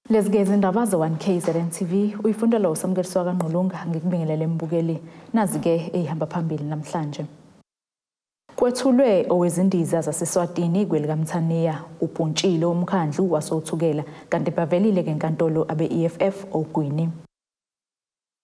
Lezigeza indaba ze-1KZNTV uyifundela uSamukeliso kaNqulunga ngikubingelele embukeli nazi-ke ehamba phambili namhlanje. Kwethulwe Owezindiza Zaseswatini Kuleli.Ubuntshile Owomkhandlu WASOTHUKELA kanti bavelile-ke enkantolo abe-EFF ogwini.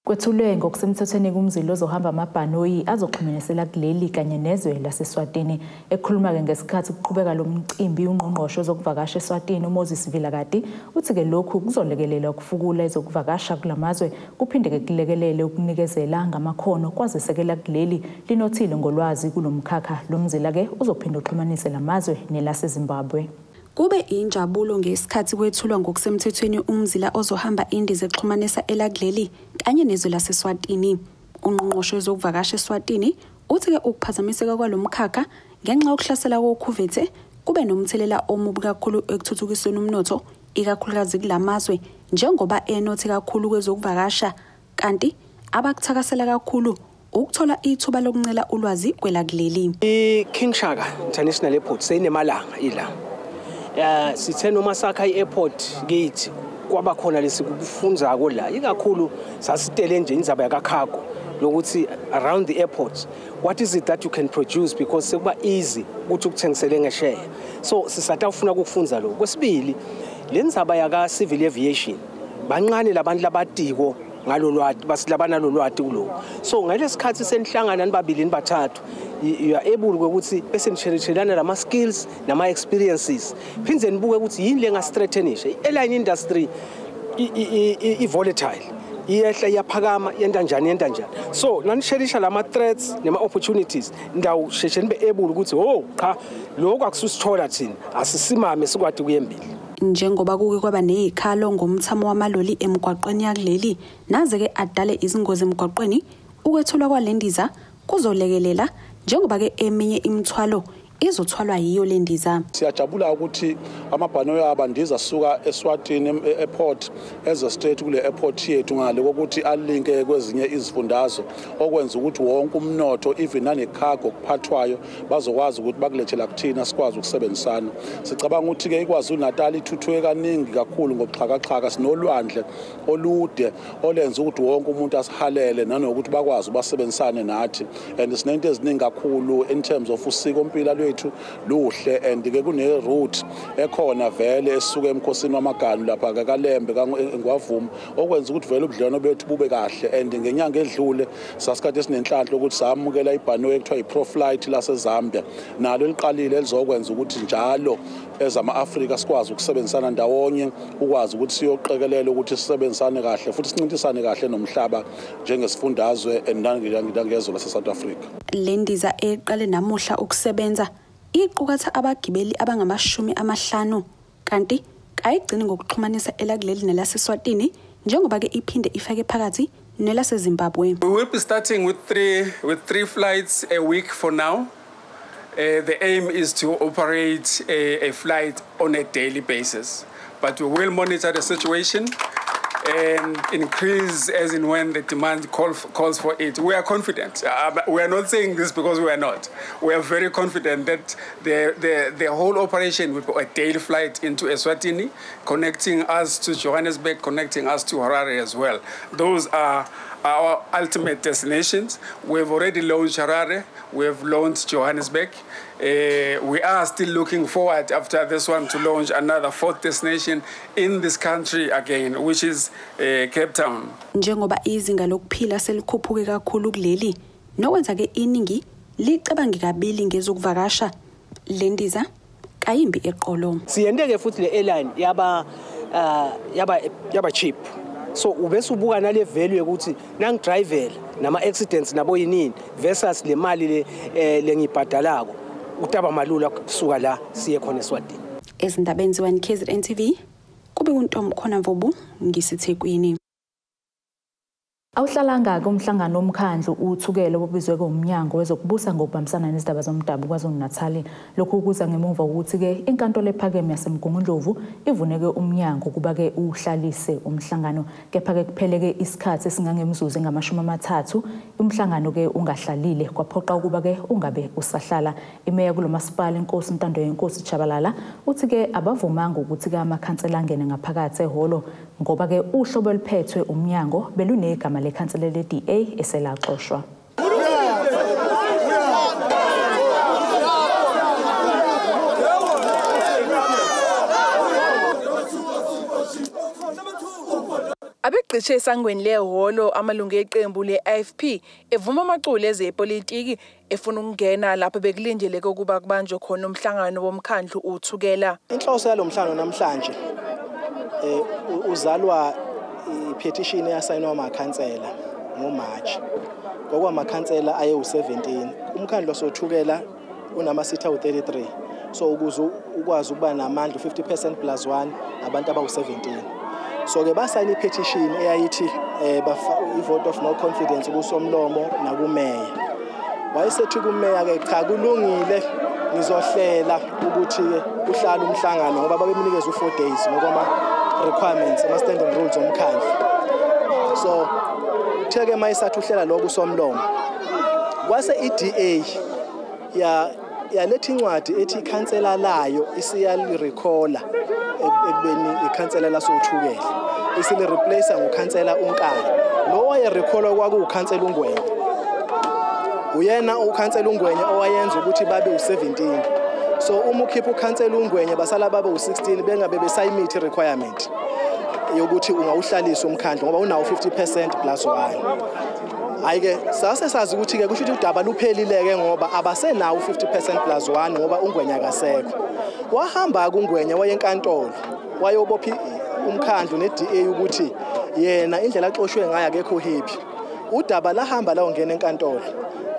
Kwethulwe ngokusemthethweni kumzila ozohamba amabhanoyi azoxhumanisela kuleli kanye nezwe laseSwatini. Ekhuluma-ke ngesikhathi kuqhubeka lo mcimbi ungqongqoshe ozokuvakasha eSwatini uMoses Vilakati uthi-ke lokhu kuzolekelela ukufukula ezokuvakasha kulamazwe kuphinde-ke kulekelele ukunikezela ngamakhono kwazesekela kuleli linothile ngolwazi kulomkhakha lomzila-ke uzophinda uxhumanise lamazwe nelaseZimbabwe. Kube injabulo ngesikhathi kwethulwa ngokusemthethweni umzila ozohamba indiza exhumanisa elakuleli kanye nezwe laseSwatini. Ungqongqoshe wezokuvakasha eSwatini uthi-ke ukuphazamiseka kwalomkhakha ngenxa yokuhlasela kokhuvethe kube nomthelela omubi kakhulu ekuthuthukisweni umnotho ikakhulukazi kulamazwe njengoba enothi kakhulu kwezokuvakasha kanti abakuthakasela kakhulu ukuthola ithuba lokuncela ulwazi kwelakuleli. King Shaka International Airport seyinemalanga ila. Sithe noma sakha i-airport gate kwaba khona lesikufunza kola ikakhulu sasitele nje indzaba yakacargo lokuthi around the airport what is it that you can produce because sekuba easy ukuthi ukuthengisele ngeshare so sisatha ufuna ukufunza lo. Kwesibili lendzaba yaka civil aviation banqane labantu labatiko ngalolwathi basilabana lolwathi kulo so ngalesikhathi senihlangana nibabili nibathathu you are able ukuthi bese nisherishelana lama skills nama experiences phindze nibuke ukuthi yini lengastrengthenisha i-airline industry i volatile iyehla iyaphakama yenta njani so nanisherisha lama threats nema opportunities ndawo sheshe nibe able ukuthi cha lokho akususithola thina asisimame sikwadi kuyembili. Njengoba kuke kwaba nezikhalo ngomthamo wamaloli emgwaqweni yakuleli naze-ke adale izingozi emgwaqweni ukwethulwa kwalendiza kuzolekelela njengoba-ke eminye imithwalo izothwalwa yiyo lendiza. Siyajabula ukuthi amabhanoyi abandiza suka eSwatini airport as a state kule airport yethu ngale kokuthi alinke kwezinye izifundazwe okwenza ukuthi wonke umnotho even nanecargo kuphathwayo bazokwazi ukuthi bakulethela kuthina sikwazi ukusebenzisana. Sicabanga ukuthi-ke ikwaZulu Natal ithuthuke kaningi kakhulu ngobuxhakaxhaka sinolwandle olude olenza ukuthi wonke umuntu asihalele nanokuthi bakwazi basebenzisane nathi and sinento eziningi kakhulu in terms of usikompilo lwethu luhle and-ke kune route ekhona vele esuka emkhosini wamaganu lapha kaLembe kaNgwavuma okwenza ukuthi vele ubudlelwano bethu bube kahle and ngenyanga edlule sasikade esinenhlanhla ukuthi samukela ibhanoyi ekuthiwa iProflight laseZambia nalo liqalile elizokwenza ukuthi njalo ezama-Afrika sikwazi ukusebenzisana ndawonye ukwazi ukuthi siyoqekelela ukuthi sisebenzisane kahle futhi sincintisane kahle nomhlaba njengesifundazwe ngezwe lase-South Africa. Le ndiza eqale namuhla ukusebenza iqukatha abagibeli abangama-50 kanti kayigcini ngokuxhumanisa elakuleli nelaseSwatini njengoba-ke iphinde ifake phakathi nelaseZimbabwe. We will be starting with three flights a week for now. The aim is to operate a flight on a daily basis, but we will monitor the situation and increase as in when the demand calls for it. We are confident. We are not saying this because we are not. We are very confident that the whole operation will be a daily flight into Eswatini, connecting us to Johannesburg, connecting us to Harare as well. Those are our ultimate destinations. We've already launched Harare. We've launched Johannesburg. We are still looking forward after this one to launch another 4th destination in this country again, which is Cape Town. Njengoba izinga lokuphila selikhuphuke kakhulu kuleli, nokwenza-ke iningi licabange kabili ngezokuvakasha lendiza kayimbi eqolo. Siyende-ke futhi le airline yaba cheap. So ubese ubuka nale value ukuthi nangidrivela nama accidents nabo yinini versus le mali lengibhadalako utaba malula kusuka la siye khona eSwatini. Ezindabeni ze-1KZNTV kube uNtombi khona Mvubu ngisithekwini. Awuhlalanga kumhlangano womkhandlu uthukela obizwe kumnyango wezokubusa ngokubambisana nezindaba zomdabu KwaZulu-Natal. Lokhu kuza ngemuva ukuthi ke inkantolo ephakeme yaseMgungundlovu ivuneke umnyango kuba ke uhlalise umhlangano. Kepha ke kupheleke isikhathi esingangemzuzu engama-30 umhlangano ke ungahlalile kwaphoqa ukuba ke ungabe usahlala. Imeya kulomasipala inkosi Ntando yenkosi Chabalala uthi ke abavumanga ukuthi ke amakhansela angene ngaphakathi ehholo ngoba ke uhlobo oluphethwe umnyango belunegama lekhansela le-DA eselaxoshwa. Abegcishe esangweni lehholo amalungu eqembu le-IFP evuma amaculo ezepolitiki efuna ukungena lapho bekulindeleke ukuba kubanjwe khona umhlangano womkhandlu uthukela. Inhloso yalomhlangano namhlanje uzalwa i-petition eyasayinwa amakhansela ngoMarch. Ngokwamakhansela aye u17. Umkhandlu wasothukela unamasitha u33. So ukuze ukwazi ukuba namandla 50% plus 1 abantu abawu17. So ke basayina i-petition eyayithi i-vote of no confidence kusomlomo nakumeya. Wayesethi kumeya ke cha kulungile ngizohlela ukuthi uhlala umhlangano ngoba babemnikeza u4 days ngoba requirements ama standing rules omkhandlu. So utheke mayisathi uhlela lokho somlomo. Kwase iDA yaletha incwadi ethi ikhansela layo isiyalirecalla ekubeni ikhansela lasothukela isile replace ngokhansela uNkala. Lo wayerecalla kwakuukhansela uNgwenya. Uyena ukhansela uNgwenya owayenza ukuthi babe u17. So uma ukhipha ukhansela uNgwenya basala babe u16 bengabe besayimithi requirement yokuthi ungawuhlalisa umkhandlu ngoba unawo 50% plus 1. Ayike sase sazi ukuthi ke kusho ukuthi udaba luphelile ngoba abasenawo 50% plus 1 ngoba uNgwenya akasekho. Wahamba kuNgwenya wayenkantolo wayobophi umkhandlu neDA ukuthi yena indlela axoshwe ngayo akekho happy. Udaba lahamba la ungena enkantolo.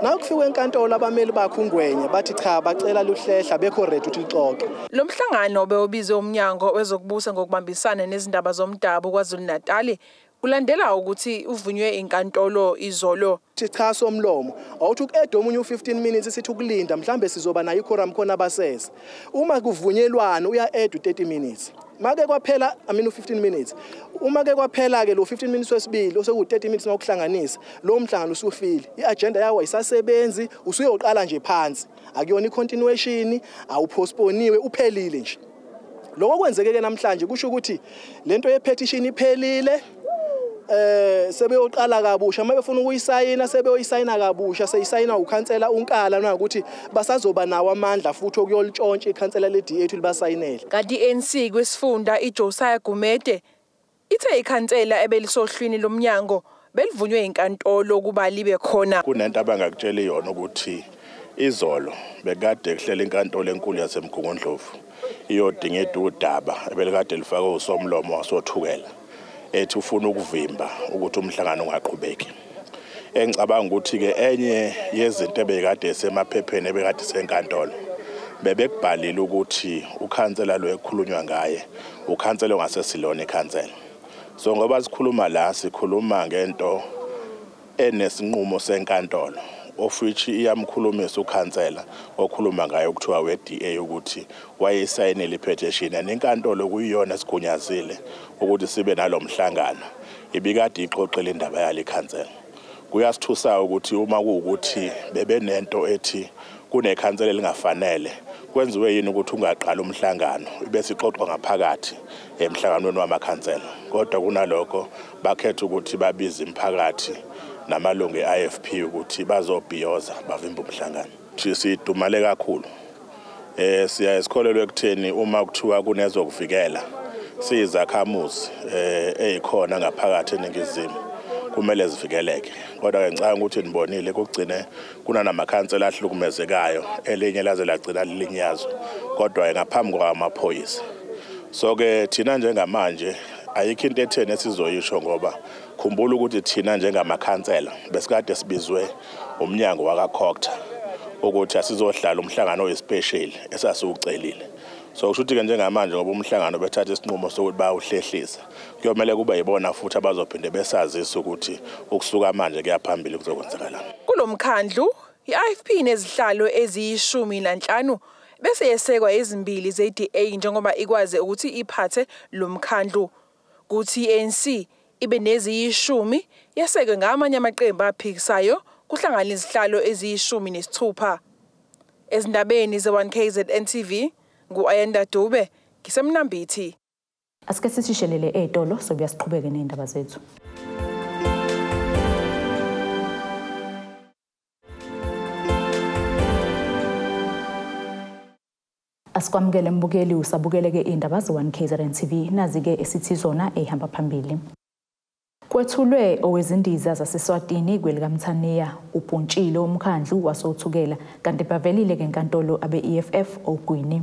Na kufika enkantolo abameli bakhe uNgwenya bathi cha bacela luhlehla bekho ready ukuthi lixoxe. Lo mhlangano obewubize umnyango wezokubusa ngokubambisana nezindaba zomdabu KwaZulu-Natal kulandela ukuthi uvunywe inkantolo izolo. Cha somlomo awuthi uqeda omunye u15 minutes sithi ukulinda mhlambe sizoba nayo iquorum khona abaseze. Uma kuvunyelwana uya add u30 minutes. Make kwaphela u15 minutes. Uma ke kwaphela ke lo 15 minutes wesibili oseku30 minutes ngokuhlanganisa lo mhlangano usufile. Iagenda yawo ayisasebenzi usuyoqala nje phansi. Akuyona icontinuation awupostponiwe uphelile nje. Lokho kwenzeke ke namhlanje kusho ukuthi lento ye-petition iphelile. Sebeyoqala kabusha mabefuna ukuyisayina sebeyoyisayina kabusha seyisayina ukhansela uNkala nokuthi basazoba nawo amandla futhi okuyolitshontsha ikhansela le-DA ethi libasayinele. Kanti ANC kwesifunda iJosiah Gumede ithe ikhansela ebelisohlwini lomnyango belivunywe inkantolo kuba libe khona. Kunento abangakutshela yona ukuthi izolo bekade kuhlela inkantolo enkulu yaseMgungundlovu iyodinga udaba ebelikade lifakwe usomlomo wasothukela ethi ufuna ukuvimba ukuthi umhlangano ungaqhubeki. Engicabanga ukuthi ke enye yezinto ebekade esemaphepheni ebekade senkantolo bebekubhalile ukuthi ukhansela lo ekhulunywa ngaye ukhansela ongasesilona ikhansela. So ngoba sikhuluma la sikhuluma ngento enesinqumo senkantolo of which iyamkhulumisa ukhansela okhuluma ngayo ukuthiwa weDA ukuthi wayesayinele ipetition nenkantolo kuyiyona sigunyazile ukuthi sibe nalomhlangano ibikade ixoxela indaba yale ikhansela. Kuyasithusa ukuthi uma kuukuthi bebenento ethi kunekhansela elingafanele kwenziwe yini ukuthi ungaqala umhlangano bese ixoxwa ngaphakathi emhlanganweni wamakhansela. Kodwa kunalokho bakhetha ukuthi babize imphakathi namalungu e-IFP ukuthi bazobhiyoza bavimba umhlangano. Sidumale kakhulu. Siya esikholelwe ekutheni uma kuthiwa kunezokuvikela sizakhamuzi ezikhona ngaphakathi eningizimu kumele zivikeleke. Kodwa ngicabanga ukuthi nibonile kokugcine kunanamakhansela ahlukumezekayo elinye laze lagcina lilinyazwa kodwa ngaphambi kwamaphoyisa. So ke thina njengamanje ayikho into ethene esizoyisho ngoba khumbula ukuthi thina njengamakhansela besikade sibizwe umnyango wakaKhokta ukuthi asizohlala umhlangano wespecial esasucelile. So kusho ukuthi ke njengamanje ngoba umhlangano bethatha isinqumo sokuthi bayawuhlehlisa kuyomela kube yibona futhi abazophinde besazisa ukuthi ukusuka manje kuyaphambili kuzokwenzakalana. Kulomkhandlu i-IFP nezihlalo eziyi-15 bese yesekwa ezimbili ze-DA njengoba ikwazi ukuthi iphathe lo mkhandlu. Kuthi ANC ibe neziyi-10 yesekwe ngamanye amaqembu aphikisayo kuhlangana izihlalo eziyi-16. Ezindabeni ze-1KZNTV ngu-Ayanda Dube ngisemnambithi. Asike sishishelele etolo sobuya siqhubeke nezindaba zethu. Asikwamukele mbukeli usabukeleke indaba ze-1KZNTV nazi-ke esithizona ehamba phambili. Kwethulwe Owezindiza Zaseswatini Kuleli.Ubuntshile Owomkhandlu WASOTHUKELA kanti bavelile ke enkantolo abe-EFF ogwini.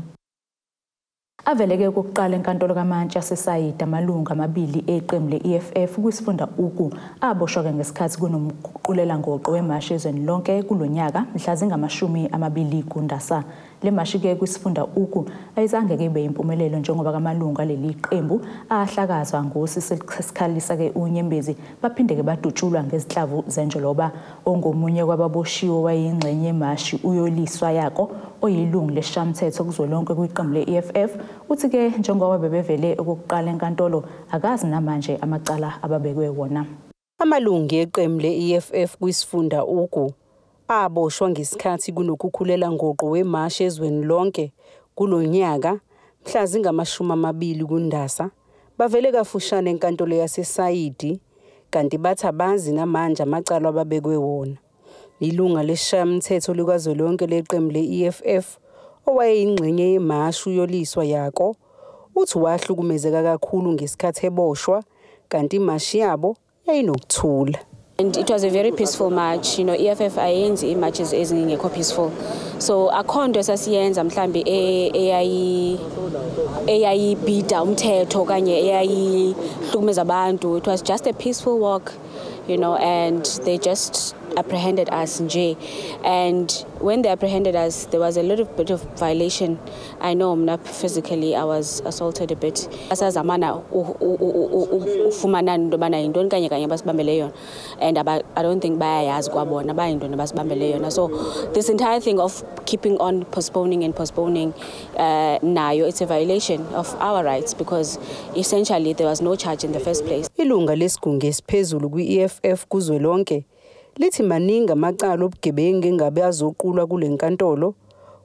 Aveleke kokuqala enkantolo kaMantshi yasesayida amalunga amabili eqembu le-EFF kwisifunda uku aboshwa ke ngesikhathi kunomqulela ngoqo wemashi ezweni lonke kulonyaka mhla zingama-20 kuNdasa. Le mashi ke kwisifunda uku ayizange kebe impumelelo njengoba kamalunga leli qembu ahlakazwa ngosisikhalisa ke uNyembezi baphinde ke badutshulwa ngezinhlavu zenjoloba. Ongomunye kwababoshiwe wayingxenye yemashi uyoliswa yako oyilungu leshamthetho kuzwelonke kwiqembu le-EFF uthi ke njengoba bebevele okokuqala enkantolo akazi namanje amacala ababekwe wona. Amalungu eqembu le-EFF kwisifunda uku aboshwa ngesikhathi kunokukhulela ngoqo wemashi ezweni lonke kulonyaka mhla zingama-20 kuNdasa bavele kafushane enkantolo yasesayidi kanti bathi abazi namanje amacala ababekwe wona. Ilunga leshamthetho likazwelonke leqembu le-EFF owayeyingxenye yemashi uyoliswa yako uthi wahlukumezeka kakhulu ngesikhathi eboshwa kanti imashi yabo yayinokuthula. And it was a very peaceful march. You know, EFF ayenzi marches ezingekho peaceful. So akhonto sasiyenza mhlambi eyayibhida umthetho kanye eyayihlukumeza abantu. It was just a peaceful walk, you know, and they just apprehended us nje. And when they apprehended us, there was a little bit of violation. I know physically I was assaulted a bit. Asazamana ufumana ndobana indoni kanye kanye basibambele yona. And I don't think bayayazi kwabona bayindoni basibambele yona. So this entire thing of keeping on postponing and postponing nayo, it's a violation of our rights because essentially there was no charge in the first place. Ilunga lesigungu esiphezulu kwi-EFF kuzwelonke lithi maningi amacala obugebengu engabe azoqulwa kule nkantolo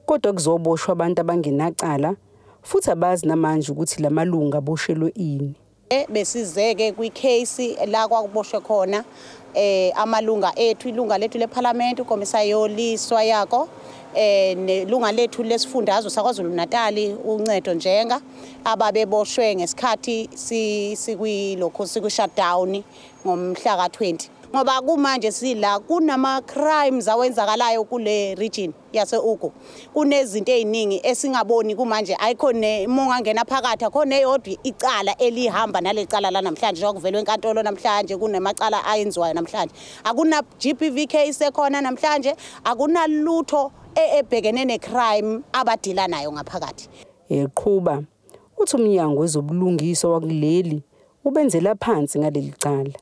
kodwa kuzoboshwa abantu abangenacala futhi abazi namanje ukuthi lamalunga aboshelwe ini. Besizeke kwicase la kwakuboshwe khona amalunga ethu ilunga lethu leParliament ukomisayo liswa yako nelunga lethu lesifundazwe saKwaZulu Natal uncedo njenga ababeboshwe ngesikhathi sikwilokho shutdown ngomhla ka20 ngoba kumanje sila kunama crimes awenzakalayo kule region yase Ugu kunezinto eziningi esingaboni kumanje ayikhona mongangena phakathi akhona eyodwa icala elihamba nalecala la namhlanje njengokuvelwe enkantolo namhlanje kunemacala ayenziwayo namhlanje akuna GBV case ekhona namhlanje akuna lutho ebhekene necrime abadila nayo ngaphakathi. Eqhuba uthi umnyango wezobulungiswa wakuleli ubenzela phansi ngaleli cala.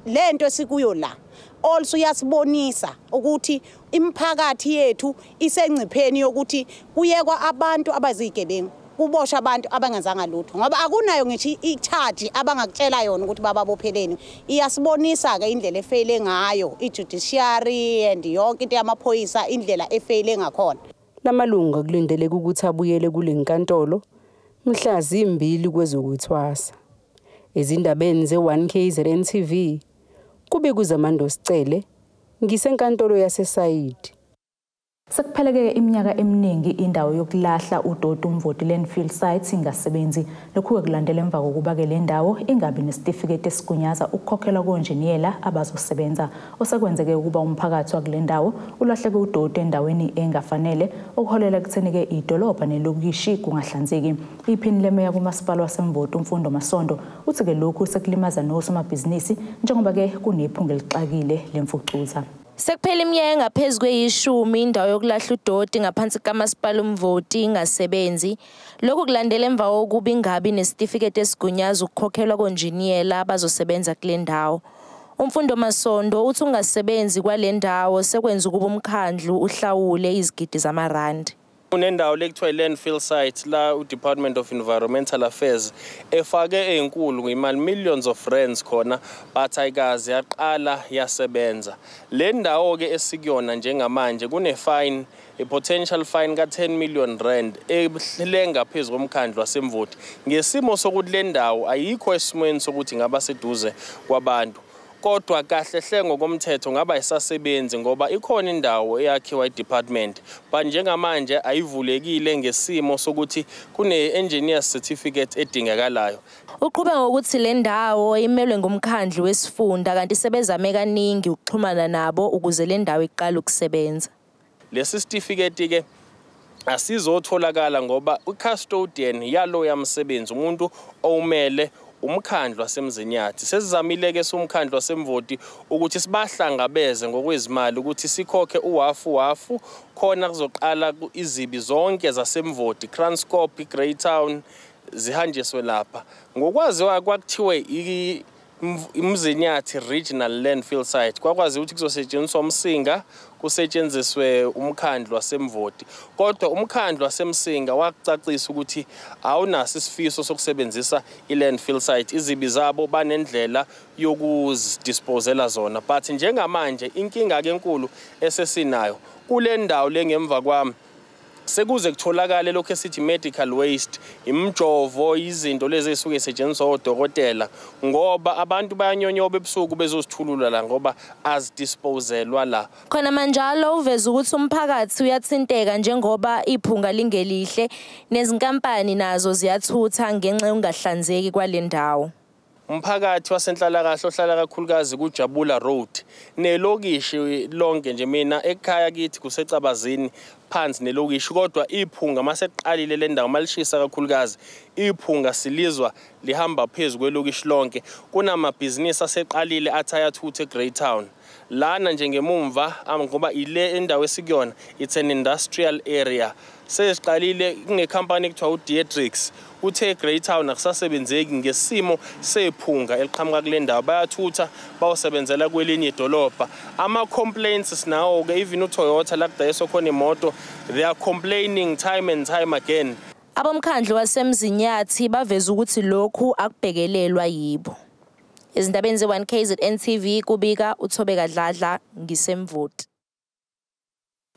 Lento sikuyo la also yasibonisa ukuthi imphakathi yethu isengcipheni yokuthi kuyekwa abantu abazigebengu kubosha abantu abangenzanga lutho ngoba akunayo ngithi i-charge abangakutshela yona ukuthi bababopheleni. Iyasibonisa ke indlela efeyile ngayo i-judiciary and yonke into yamaphoyisa indlela efeyile ngakhona. Lamalunga kulindeleke ukuthi abuyele kule nkantolo mhla zimbili kwezokuthwasa. Ezindabeni ze-1KZNTV kube kuzamando sicele ngisenkantolo yasesayidi. Sekupheleke iminyaka eminingi indawo yokulahla udoti umvoti landfill site ingasebenzi lokhu kulandela emva kokuba ke le ndawo ingabi nesitifiketi esigunyaza ukukhokhelwa konjiniyela abazosebenza osekwenzeke ukuba umphakathi wakule ndawo ulahleke udoti endaweni engafanele okuholela ekutheni ke idolobha nelokishi kungahlanzeki. Iphini lemeya kumasipala wasemvoti umfundo Masondo uthi ke lokhu sekulimaza nosomabhizinisi njengoba ke kunephunga elixakile lemfucuza. Sekuphela iminyaka engaphezu kweyishumi indawo yokulahla udoti ngaphansi kamasipala umvoti ingasebenzi. Lokhu kulandela emva kokuba ingabi nesitifiketi esigunyaza ukukhokhelwa konjiniyela abazosebenza kule ndawo. Umfundo Masondo uthi ungasebenzi kwale ndawo sekwenza ukuba umkhandlu uhlawule izigidi zamarandi. Unendawo lekuthiwa landfill site la uDepartment of Environmental Affairs efake enkulu ngimali millions of rands khona but ayikazi yaqala yasebenza. Le ndawo ke esikuyona njengamanje kune fine a potential fine ka10 million rand ehlenga phezulu komkhandlu wasemvoti. Ngesimo sokuthi le ndawo ayikho esimweni sokuthi ngaba seduze kwabantu. Kodwa kahle hle ngokomthetho ngaba isasebenzi ngoba ikhona indawo eyakhiwa iDepartment but njengamanje ayivulekile ngesimo sokuthi kune engineer's certificate edingakalayo. Uqhubeka ngokuthi le ndawo imelwe ngumkhandlu wesifunda kanti sebezame kaningi ukuxhumana nabo ukuze le ndawo iqale ukusebenza. Lesi certificate ke asizotholakala ngoba ucustodian yalo yamsebenzi umuntu owumele umkhandlu wasemzinyathi sesizamile ke umkhandlu wasemvoti ukuthi sibahlangabeze ngokwezimali ukuthi sikhokhe uwafu khona kuzoqala izibi zonke zasemvoti Kranscope Greytown zihanjiswe lapha ngokwaziwa kwakuthiwe imzinyathi regional landfill site kwakwazi ukuthi kuzosetshenziswa umsinga kusetshenziswe umkhandlu wasemvoti kodwa umkhandlu wasemsinga wakucacisa ukuthi awunaso isifiso sokusebenzisa ilandfill site izibi zabo banendlela yokuzidisposela zona but njengamanje inkinga ke enkulu esesinayo kule ndawo lengemva kwami sekuze kutholakala lokho esithi medical waste imjovo izinto lezi esuke esetshenziswa odokotela ngoba abantu bayanyonyoba ebusuku bezosithulula la ngoba azidisposelwa la khona manjalo uveza ukuthi umphakathi uyathinteka njengoba iphunga lingelihle nezinkampani nazo ziyathutha ngenxa yokungahlanzeki kwale ndawo. Umphakathi wasenhlalakahle ohlala kakhulukazi kuJabula Road nelokishi lonke nje mina ekhaya kithi kusecabazini phansi nelokishi kodwa iphunga maseqalile le ndawo malishisa kakhulukazi iphunga silizwa lihamba phezulu kwelokishi lonke kunamabhizinisi aseqalile athayathuthe eGreytown lana nje ngemumva ngoba ile endawo esikuyona it's an industrial area sesiqalile kunekhampani ekuthiwa uDietrix uthe eGreytown akusasebenzeki ngesimo sephunga eliqhamuka kule ndawo bayathutha bawusebenzela kwelinye idolobha ama complaints sinawo ke even uToyota la kudayiswa khona imoto they are complaining time and time again. Abomkhandlu wasemzinyathi baveza ukuthi lokhu akubhekelelwa yibo. Izindabeni ze1KZNTV kubika uThobeka Dladla ngisemvoti.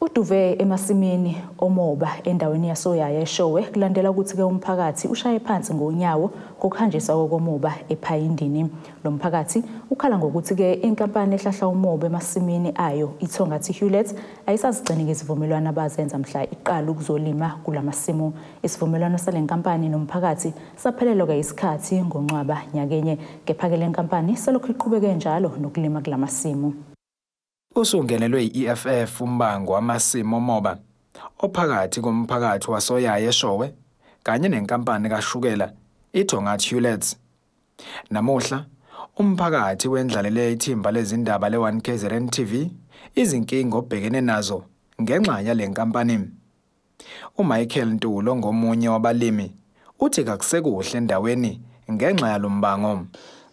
Uduve emasimini omoba endaweni yasoyaya eShowe kulandela ukuthi ke umphakathi ushaye phansi ngonyawo kokuhanjiswa komoba ePhayindini. Lo mphakathi ukhala ngokuthi ke inkampani ehlahla umoba emasimini ayo ithongathi Hewlett ayisazigcini ngezivumelwano abazenza mhla iqala ukuzolima kulamasimu. Isivumelwano sale nkampani nomphakathi saphelelwa ke isikhathi ngoNcwaba nyakenye kepha ke le nkampani selokhu iqhubeke njalo nokulima kulamasimu. Usungenelwe iEFF umbango wamasimo omoba ophakathi komphakathi wasoyaya eShowe kanye nenkampani kashukela ithongathi Hewlett. Namuhla umphakathi wendlalele ithimba lezindaba le1KZNTV izinkingo obhekene nazo ngenxa yale nkampani. uMichael Ntulo ngomunye wabalimi uthi kakusekuhle endaweni ngenxa yalombango.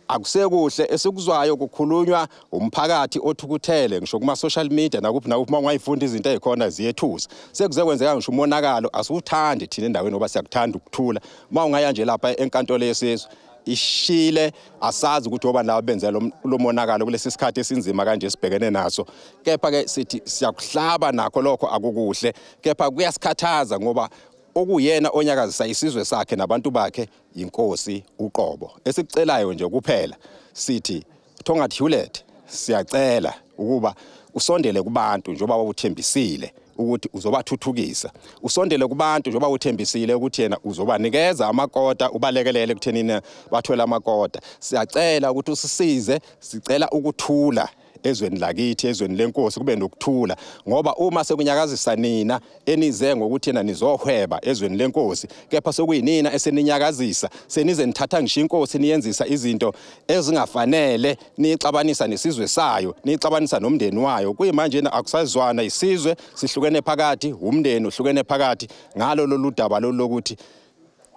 Akusekuhle esikuzwayo kukhulunywa umphakathi othukuthele ngisho kuma social media nakuphi mangayifunda izinto ezikhona ziyethusa sekuze kwenzeka ngisho umonakalo asuthandi thina endaweni ngoba siyakuthanda ukuthula mawungaya nje lapha enkantolo yesizwe ishile asazi ukuthi oba nawo benze lo monakalo kulesi sikhathi esinzima kanje sibhekene naso kepha ke sithi siyakuhlaba nakho lokho akukuhle kepha kuyasikhathaza ngoba okuyena onyakazisa isizwe sakhe nabantu bakhe inkosi uqobo esikucelayo nje kuphela sithi Thongathi Hewlett siyacela ukuba usondele kubantu njengoba wabuthembisile ukuthi uzobathuthukisa usondele kubantu njengoba uthembisile ukuthi yena uzobanikeza amakota ubalekelele kuthenini bathola amakota siyacela ukuthi usisize sicela ukuthula ezweni lakithi ezweni lenkosi kube nokuthula ngoba uma sekunyakazisa nina enize ngokuthi yena nizohweba ezweni lenkosi kepha sokuyinina eseninyakazisa senize nithatha ngisho inkosi niyenzisa izinto ezingafanele nixabanisa nesizwe sayo nixabanisa nomndeni wayo kuyimanje akusazwana isizwe sihlukene phakathi umndeni uhlukene phakathi ngalo lolu daba lokuthi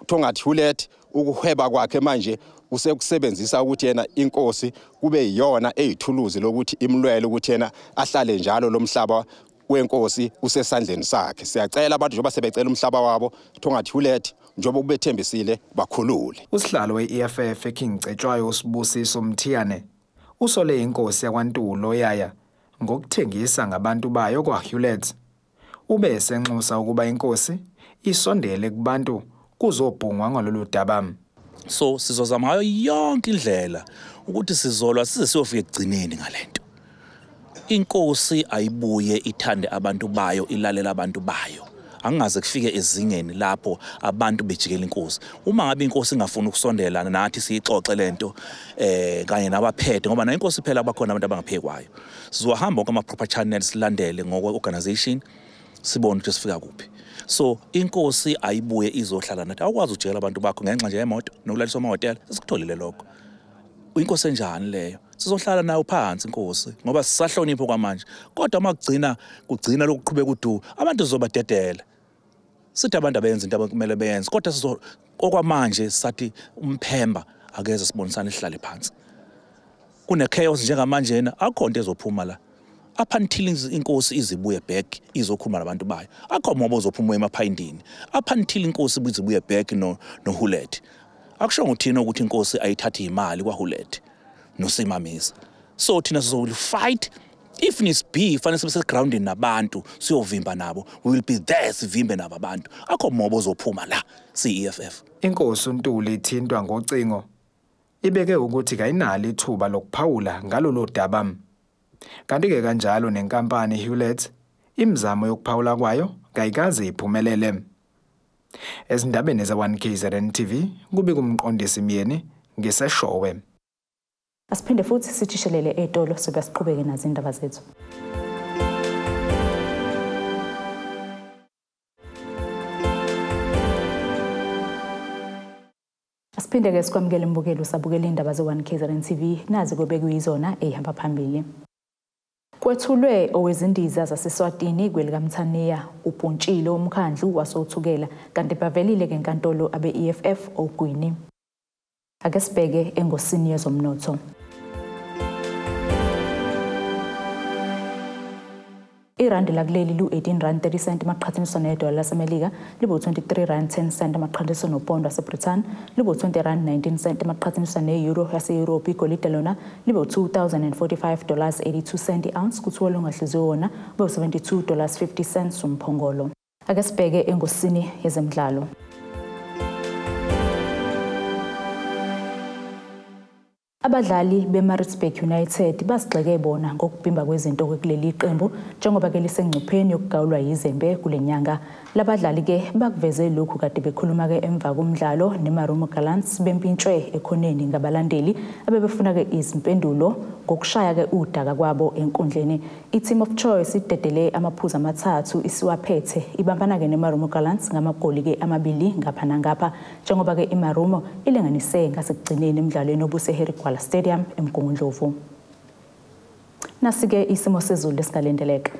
Thongathi Hulet ukuhweba kwakhe manje usekusebenzisa ukuthi yena inkosi kube yiyona eyithuluzi lokuthi imlwele ukuthi yena ahlale njalo lomhlaba wenkosi usesandleni sakhe siyacela abantu njoba sebecela umhlaba wabo Thongathi Hulet njoba kubethembisile bakhulule usihlalo we-EFF ekhingcetshwayo uSibusiso Mthiyane usole inkosi yakwaNtulo yaya ngokuthengisa ngabantu bayo kwaHulet ube esenxusa ukuba inkosi isondele kubantu kuzobhungwa ngalolu daba. So sizozama ngayo yonke indlela ukuthi sizolwa size siyofika egcineni ngalento. Inkosi ayibuye ithande abantu bayo ilalela abantu bayo. Angaze kufike ezingeni lapho abantu bejikela inkosi. Uma ngabe inkosi ingafuna ukusondelana nathi siyixoxe lento kanye nabaphethe ngoba na inkosi phela abakhona abantu abangaphekwayo. Sizohamba kuma proper channels landele ngokwe organization sibone ukuthi sifika kuphi. So inkosi ayibuye izohlala nathi awukwazi ukujela abantu bakho ngenxa nje yemoto nokulaliswa amahotela sikutholile lokho inkosi enjani leyo sizohlala nayo phansi inkosi ngoba sisahlonipho kwamanje kodwa kugcina lokuqhubeka kudu abantu zobadedela sithi abantu abenza into abakumele beyenze kodwa okwamanje sathi umphemba akeze sibonisana ihlale phansi kune chaos njengamanje yena akho into ezophuma la up until inkosi izibuye back izokhuluma nabantu bayo akho mobo zophuma emaphayindini up until inkosi izibuye back no Hulet akusho nguthina ukuthi inkosi ayithathe imali kwaHulet noSimamisa so thina sizowl fight if needs be fanele sibe grounding nabantu siyovimba nabo we will be there sivimbe nabo abantu akho mobo zophuma la CEFF inkosi uNtuli ithintwa ngocingo ibeke ukuthi kayinali ithuba lokuphawula ngalolu daba kanti-ke kanjalo nenkampani Hulet imizamo yokuphawula kwayo kayikaze iphumelele. Ezindabeni za1KZNTV kube kumqondisi Myeni ngiseshowe. Asiphinde futhi sithishelele etolo sobe siqhubeke nazo indaba zethu. Asiphinde-ke sikwamukele imbukelo sabukela indaba ze1KZNTV nazi kube kuyizona ehamba phambili. Kwethulwe Owezindiza Zaseswatini Kuleli.Ubuntshile Owomkhandlu WASOTHUKELA kanti bavelile ke enkantolo abe-EFF ogwini. Ake sibheke engosini yezomnotho. Irandi lakuleli lu-18.30 amaqhathaniswa nedola laseMelika libo 23.10 amaqhathaniswa nopondo waseBrithani libo 20.19 amaqhathaniswa ne-euro yase-Europe igolide lona libo $2,045.82 ounce kuthi olungahliziyo wona ube $72.50 umphongolo. Ake sibheke engosini yezemidlalo. Abadlali beMaritzburg United basigxeke bona ngokubhimba kwezinto kuleli qembu njengoba ke lisengcupheni yokugawulwa yizembe kulenyanga. Labadlali ke bakuveze lokhu kade bekhuluma ke emva komdlalo neMarumo Gallants bempintshwe ekhoneni ngabalandeli abebefuna ke izimpendulo ngokushaya ke udaka kwabo enkundleni. I-team of choice idedele amaphuzu amathathu isiwaphethe ibambana ke neMarumo Gallants ngamagoli ke amabili ngapha nangapha njengoba ke iMarumo ilenganise ngasekugcineni emidlalweni obuse Stadium eMgungundlovu. Nasike isimo sezulu esikalendeleka.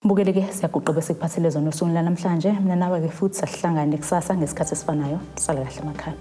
Mbukele-ke siyaguqobe sikuphathele zona osukwini lanamhlanje mina nawe-ke futhi sasihlangane kusasa ngesikhathi esifanayo sala kahle emakhaya.